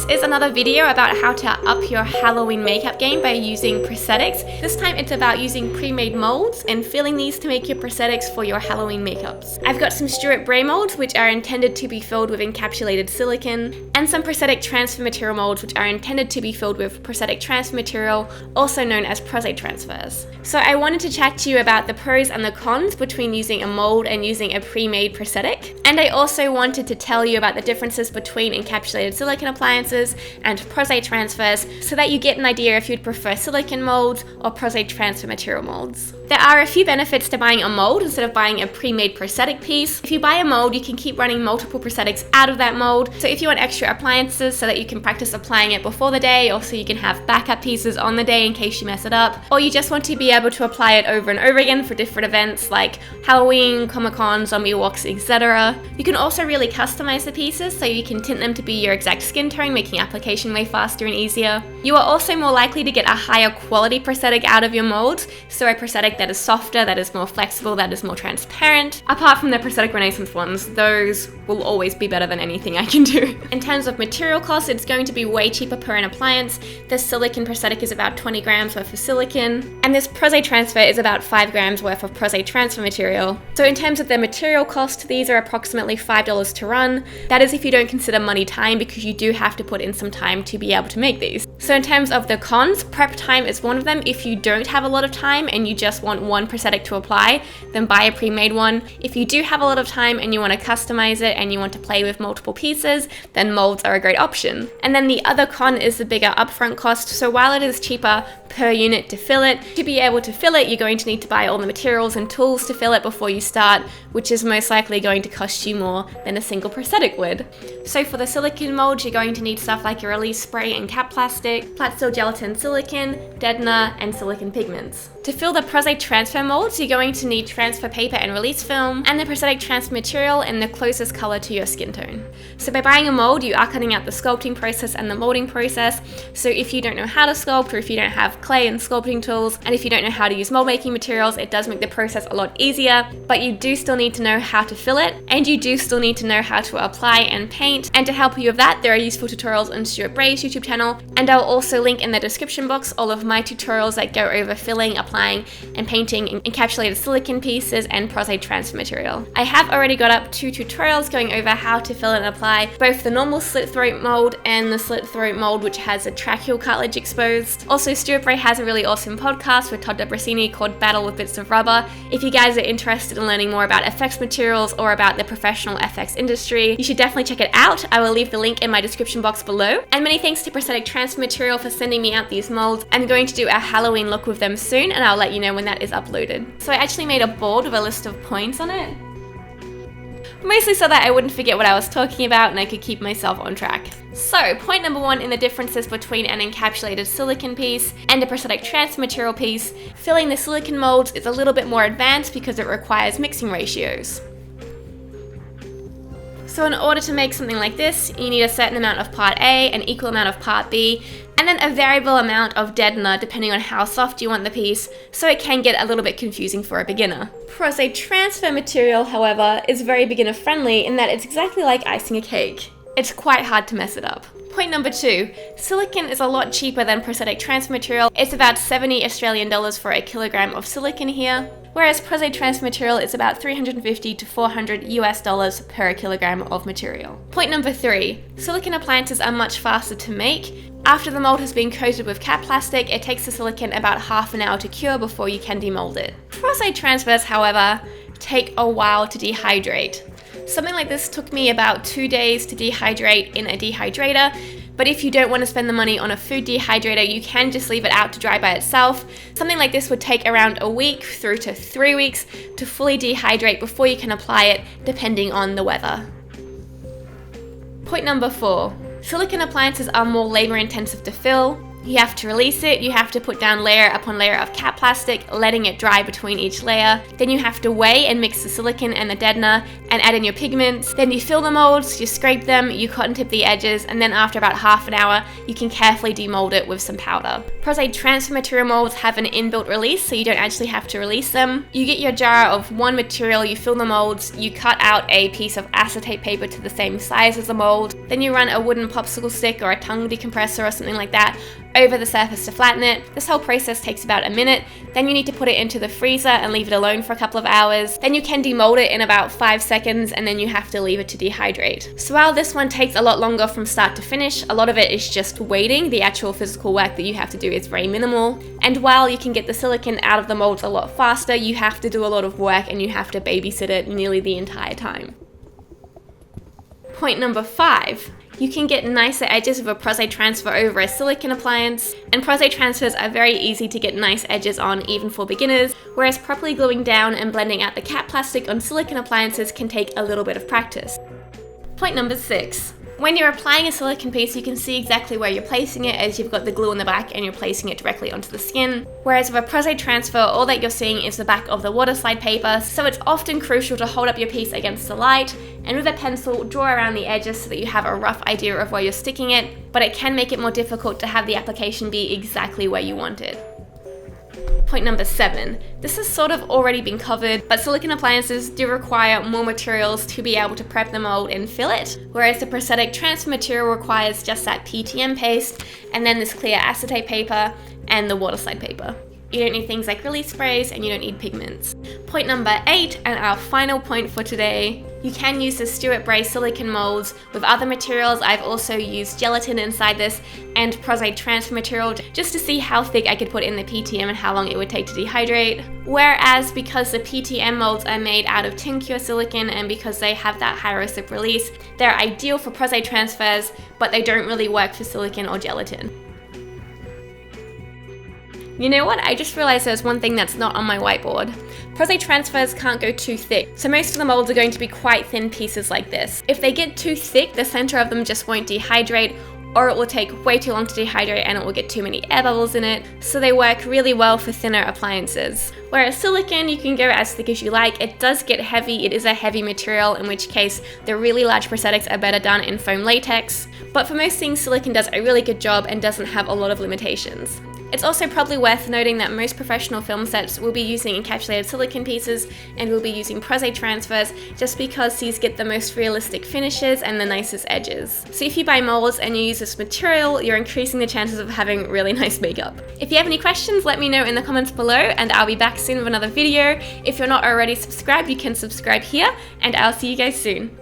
This is another video about how to up your Halloween makeup game by using prosthetics. This time it's about using pre-made molds and filling these to make your prosthetics for your Halloween makeups. I've got some Stuart Bray molds which are intended to be filled with encapsulated silicone, and some prosthetic transfer material molds which are intended to be filled with prosthetic transfer material, also known as Prosaide transfers. So I wanted to chat to you about the pros and the cons between using a mold and using a pre-made prosthetic. And I also wanted to tell you about the differences between encapsulated silicone appliances and Prosaide transfers so that you get an idea if you'd prefer silicone molds or Prosaide transfer material molds. There are a few benefits to buying a mold instead of buying a pre-made prosthetic piece. If you buy a mold, you can keep running multiple prosthetics out of that mold. So if you want extra appliances so that you can practice applying it before the day, or so you can have backup pieces on the day in case you mess it up, or you just want to be able to apply it over and over again for different events like Halloween, Comic-Con, zombie walks, etc. You can also really customize the pieces so you can tint them to be your exact skin tone, making application way faster and easier. You are also more likely to get a higher quality prosthetic out of your molds, so a prosthetic that is softer, that is more flexible, that is more transparent. Apart from the prosthetic Renaissance ones, those will always be better than anything I can do. In terms of material costs, it's going to be way cheaper per an appliance. This silicone prosthetic is about 20 grams worth of silicone, and this Prosaide transfer is about 5 grams worth of Prosaide transfer material. So in terms of the material cost, these are approximately $5 to run. That is if you don't consider money time, because you do have to put in some time to be able to make these. So in terms of the cons, prep time is one of them. If you don't have a lot of time and you just want one prosthetic to apply, then buy a pre-made one. If you do have a lot of time and you want to customize it and you want to play with multiple pieces, then molds are a great option. And then the other con is the bigger upfront cost. So while it is cheaper per unit to fill it, to be able to fill it, you're going to need to buy all the materials and tools to fill it before you start, which is most likely going to cost you more than a single prosthetic would. So for the silicone molds, you're going to need stuff like your release spray and cap plastic, flat steel gelatin silicone, deadener, and silicone pigments. To fill the Prosaide transfer molds, you're going to need transfer paper and release film, and the prosthetic transfer material in the closest color to your skin tone. So by buying a mold, you are cutting out the sculpting process and the molding process. So if you don't know how to sculpt, or if you don't have clay and sculpting tools, and if you don't know how to use mold making materials, it does make the process a lot easier, but you do still need to know how to fill it, and you do still need to know how to apply and paint. And to help you with that, there are useful tutorials on Stuart Bray's YouTube channel, and I'll also link in the description box all of my tutorials that go over filling, applying, and painting encapsulated silicone pieces and Prosaide transfer material. I have already got up 2 tutorials going over how to fill and apply both the normal slit throat mold and the slit throat mold which has a tracheal cartilage exposed. Also, Stuart Bray has a really awesome podcast with Todd Debreceni called Battle with Bits of Rubber. If you guys are interested in learning more about FX materials or about the professional FX industry, you should definitely check it out. I will leave the link in my description box below. And many thanks to Prosthetic Transfer Material for sending me out these molds. I'm going to do a Halloween look with them soon, and I'll let you know when that is uploaded. So I actually made a board with a list of points on it, mostly so that I wouldn't forget what I was talking about and I could keep myself on track. So point number 1 in the differences between an encapsulated silicone piece and a prosthetic transfer material piece: filling the silicone molds is a little bit more advanced because it requires mixing ratios. So in order to make something like this, you need a certain amount of part A, an equal amount of part B, and then a variable amount of deadener depending on how soft you want the piece, so it can get a little bit confusing for a beginner. Prosaide transfer material, however, is very beginner friendly in that it's exactly like icing a cake. It's quite hard to mess it up. Point number 2, silicone is a lot cheaper than prosthetic transfer material. It's about 70 Australian dollars for a kilogram of silicone here, whereas Prosaide transfer material is about $350 to $400 US per kilogram of material. Point number 3, silicone appliances are much faster to make. After the mold has been coated with cap plastic, it takes the silicone about half an hour to cure before you can demold it. Prosaide transfers, however, take a while to dehydrate. Something like this took me about 2 days to dehydrate in a dehydrator, but if you don't want to spend the money on a food dehydrator, you can just leave it out to dry by itself. Something like this would take around a week through to 3 weeks to fully dehydrate before you can apply it, depending on the weather. Point number 4, silicone appliances are more labor intensive to fill. You have to release it, you have to put down layer upon layer of cap plastic, letting it dry between each layer. Then you have to weigh and mix the silicone and the deadener and add in your pigments. Then you fill the molds, you scrape them, you cotton tip the edges, and then after about half an hour, you can carefully demold it with some powder. Prosthetic Transfer Material molds have an inbuilt release, so you don't actually have to release them. You get your jar of one material, you fill the molds, you cut out a piece of acetate paper to the same size as the mold, then you run a wooden popsicle stick or a tongue decompressor or something like that over the surface to flatten it. This whole process takes about a minute. Then you need to put it into the freezer and leave it alone for a couple of hours. Then you can demold it in about 5 seconds, and then you have to leave it to dehydrate. So while this one takes a lot longer from start to finish, a lot of it is just waiting. The actual physical work that you have to do is very minimal. And while you can get the silicone out of the molds a lot faster, you have to do a lot of work and you have to babysit it nearly the entire time. Point number 5. You can get nicer edges with a Prosthetic Transfer over a silicone appliance, and Prosthetic Transfers are very easy to get nice edges on even for beginners, whereas properly gluing down and blending out the cap plastic on silicone appliances can take a little bit of practice. Point number 6. When you're applying a silicone piece, you can see exactly where you're placing it, as you've got the glue on the back and you're placing it directly onto the skin. Whereas with a Prosthetic Transfer, all that you're seeing is the back of the water slide paper, so it's often crucial to hold up your piece against the light, and with a pencil, draw around the edges so that you have a rough idea of where you're sticking it, but it can make it more difficult to have the application be exactly where you want it. Point number 7. This has sort of already been covered, but silicone appliances do require more materials to be able to prep the mold and fill it, whereas the Prosthetic Transfer Material requires just that PTM paste, and then this clear acetate paper, and the water slide paper. You don't need things like release sprays, and you don't need pigments. Point number 8, and our final point for today. You can use the Stuart Bray silicone molds with other materials. I've also used gelatin inside this and Prosthetic Transfer Material just to see how thick I could put in the PTM and how long it would take to dehydrate. Whereas because the PTM molds are made out of tin cure silicone and because they have that higher slip release, they're ideal for prosthetic transfers, but they don't really work for silicone or gelatin. You know what? I just realized there's one thing that's not on my whiteboard. Prosthetic transfers can't go too thick, so most of the molds are going to be quite thin pieces like this. If they get too thick, the center of them just won't dehydrate, or it will take way too long to dehydrate and it will get too many air bubbles in it, so they work really well for thinner appliances. Whereas silicone, you can go as thick as you like. It does get heavy, it is a heavy material, in which case the really large prosthetics are better done in foam latex, but for most things silicone does a really good job and doesn't have a lot of limitations. It's also probably worth noting that most professional film sets will be using encapsulated silicone pieces and will be using prosthetic transfers just because these get the most realistic finishes and the nicest edges. So if you buy molds and you use this material, you're increasing the chances of having really nice makeup. If you have any questions, let me know in the comments below and I'll be back soon with another video. If you're not already subscribed, you can subscribe here and I'll see you guys soon.